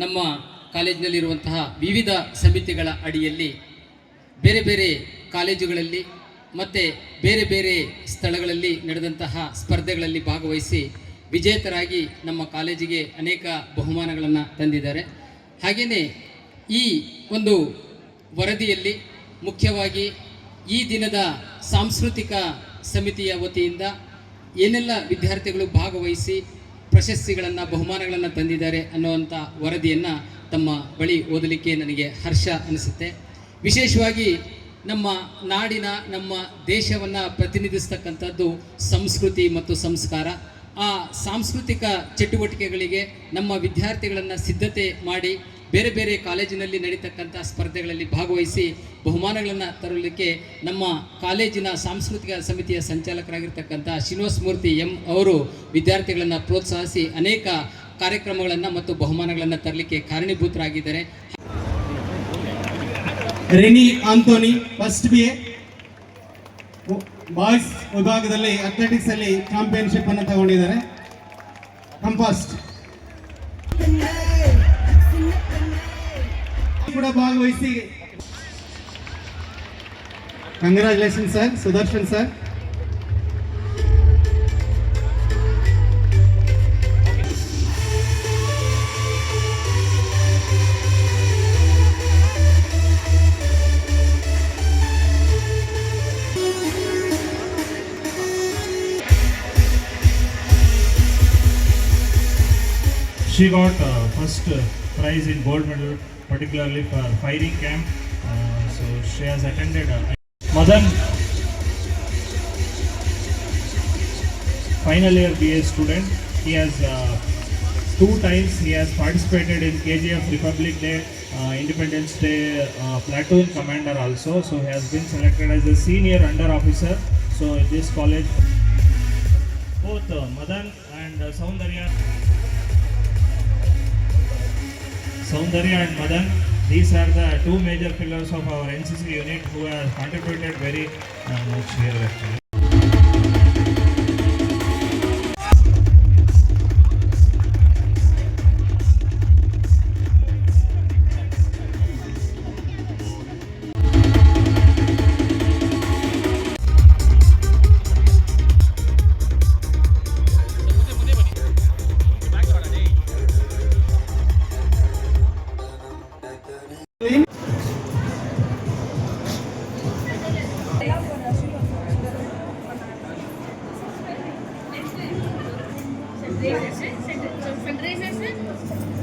ನಮ್ಮ ಕಾಲೇಜಿನಲ್ಲಿರುವಂತಹ ವಿವಿಧ ಸಮಿತಿಗಳ ಅಡಿಯಲ್ಲಿ ಬೇರೆ ಬೇರೆ ಕಾಲೇಜುಗಳಲ್ಲಿ ಮತ್ತು ಬೇರೆ ಬೇರೆ ಸ್ಥಳಗಳಲ್ಲಿ ನಡೆದಂತಹ ಸ್ಪರ್ಧೆಗಳಲ್ಲಿ ಭಾಗವಹಿಸಿ ವಿಜೇತರಾಗಿ ನಮ್ಮ ಕಾಲೇಜಿಗೆ ಅನೇಕ ಬಹುಮಾನಗಳನ್ನು ತಂದಿದ್ದಾರೆ. ಹಾಗೆಯೇ ಈ ಒಂದು ವರದಿಯಲ್ಲಿ ಮುಖ್ಯವಾಗಿ ಈ ದಿನದ ಸಾಂಸ್ಕೃತಿಕ ಸಮಿತಿಯ ವತಿಯಿಂದ ಏನೆಲ್ಲ ವಿದ್ಯಾರ್ಥಿಗಳು ಭಾಗವಹಿಸಿ ಪ್ರಶಸ್ತಿಗಳನ್ನು ಬಹುಮಾನಗಳನ್ನು ತಂದಿದ್ದಾರೆ ಅನ್ನುವಂಥ ವರದಿಯನ್ನು ತಮ್ಮ ಬಳಿ ಓದಲಿಕ್ಕೆ ನನಗೆ ಹರ್ಷ ಅನಿಸುತ್ತೆ. ವಿಶೇಷವಾಗಿ ನಮ್ಮ ನಾಡಿನ ನಮ್ಮ ದೇಶವನ್ನು ಪ್ರತಿನಿಧಿಸ್ತಕ್ಕಂಥದ್ದು ಸಂಸ್ಕೃತಿ ಮತ್ತು ಸಂಸ್ಕಾರ. ಆ ಸಾಂಸ್ಕೃತಿಕ ಚಟುವಟಿಕೆಗಳಿಗೆ ನಮ್ಮ ವಿದ್ಯಾರ್ಥಿಗಳನ್ನು ಸಿದ್ಧತೆ ಮಾಡಿ ಬೇರೆ ಬೇರೆ ಕಾಲೇಜಿನಲ್ಲಿ ನಡೀತಕ್ಕಂಥ ಸ್ಪರ್ಧೆಗಳಲ್ಲಿ ಭಾಗವಹಿಸಿ ಬಹುಮಾನಗಳನ್ನು ತರಲಿಕ್ಕೆ ನಮ್ಮ ಕಾಲೇಜಿನ ಸಾಂಸ್ಕೃತಿಕ ಸಮಿತಿಯ ಸಂಚಾಲಕರಾಗಿರ್ತಕ್ಕಂಥ ಶ್ರೀನಿವಾಸ ಮೂರ್ತಿ ಎಂ ಅವರು ವಿದ್ಯಾರ್ಥಿಗಳನ್ನು ಪ್ರೋತ್ಸಾಹಿಸಿ ಅನೇಕ ಕಾರ್ಯಕ್ರಮಗಳನ್ನು ಮತ್ತು ಬಹುಮಾನಗಳನ್ನು ತರಲಿಕ್ಕೆ ಕಾರಣೀಭೂತರಾಗಿದ್ದಾರೆ. Reni Antony first BA boys ವಿಭಾಗದಲ್ಲಿ ಅಥ್ಲೆಟಿಕ್ಸ್ ಅಲ್ಲಿ ಚಾಂಪಿಯನ್ಶಿಪ್ ಅನ್ನು ತಗೊಂಡಿದ್ದಾರೆ. ಕಂಪಾಸ್ಟ್ ಕೂಡ ಭಾಗವಹಿಸಿ congratulation sir. Sudarshan sir. She got first prize in gold medal, particularly for firing camp. So she has attended. Madan, final year BA student. He has 2 times he has participated in KGF Republic Day, Independence Day platoon commander also. So he has been selected as a senior under officer. So in this college, both Madan and Soundarya and Madan, these are the 2 major pillars of our NCC unit who have contributed very much here actually. Fundraisers